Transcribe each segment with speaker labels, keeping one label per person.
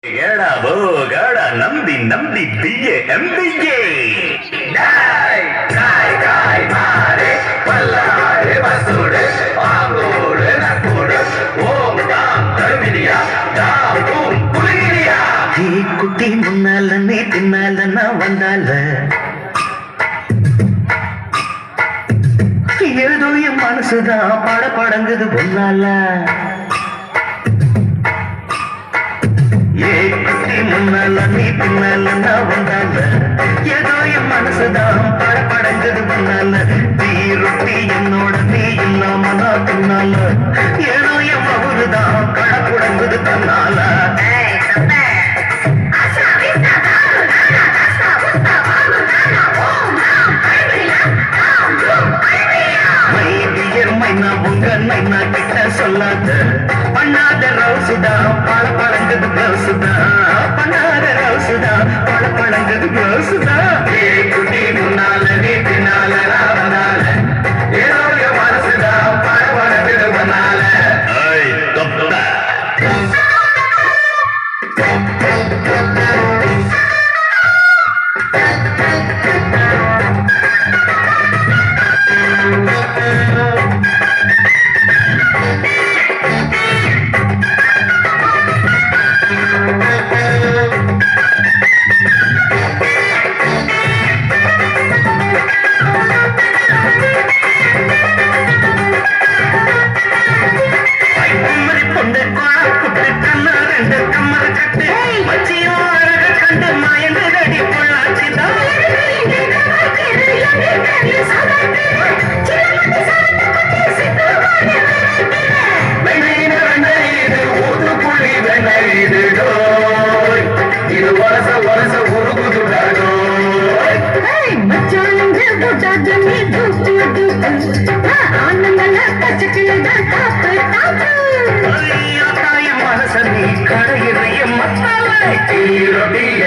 Speaker 1: ஏடா போகாடா நம்பி நம்பி பிஏ எம்பிஏ டாய் டாய் டாய் மாரே பல்லாரே வசூடு ஆங்கோடு நக்கூடு ஓம் தாம் தருமினியா தாம் தூம் புலிகிரியா
Speaker 2: நீ குட்டி முன்னால நீ பின்னால நான் வந்தால ஏதோ என் மனசுதான் படங்குது பொன்னால ஏ குட்டி முன்னால நீ பின்னால நான் வந்தால ஏதோ என் மனசுதான் படங்குது பொன்னால தீ ரொட்டி என்னோட நீ இல்லாம நான் பின்னால ஏதோ என் மகுதுதான் கடப்புடங்குது தன்னால நைனா கிட்ட சொல்லாத பண்ணாத ரவுசுதா பழ பழங்குது பிளவுசுதா பண்ணாத ரவுசுதா பழ பழங்குது பிளவுசுதா ஏ குட்டி முன்னால நீ பின்னால ராவனால ஏதோ என் மனசுதா பழ பழங்குது பண்ணால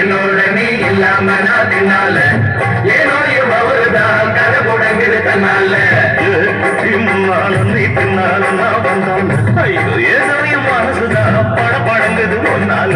Speaker 2: என்னோட நீ இல்லாம நான் தின்னால ஏனோ அவருதான் கதை போடங்குது தன்னால முன்னால நீ பின்னால நான் வந்தால ஐயோ ஏதோ என் மனசுதான் படங்குது ஒன்னால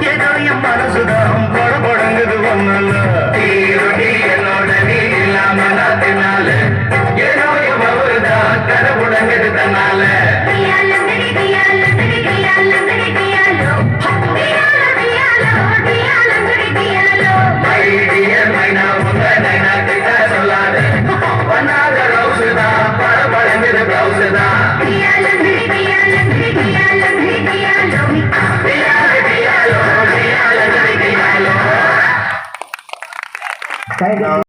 Speaker 2: ஏதோ என் மனசுதான் படங்குது ஒன்னால என்னோட நீ இல்லாம நான் தின்னால ஏதோ என் அவருதான் கதை புடங்குது தன்னால சொல்லாது பண்ணாத ரவுசுதான் படங்குது பிளவுசுதான்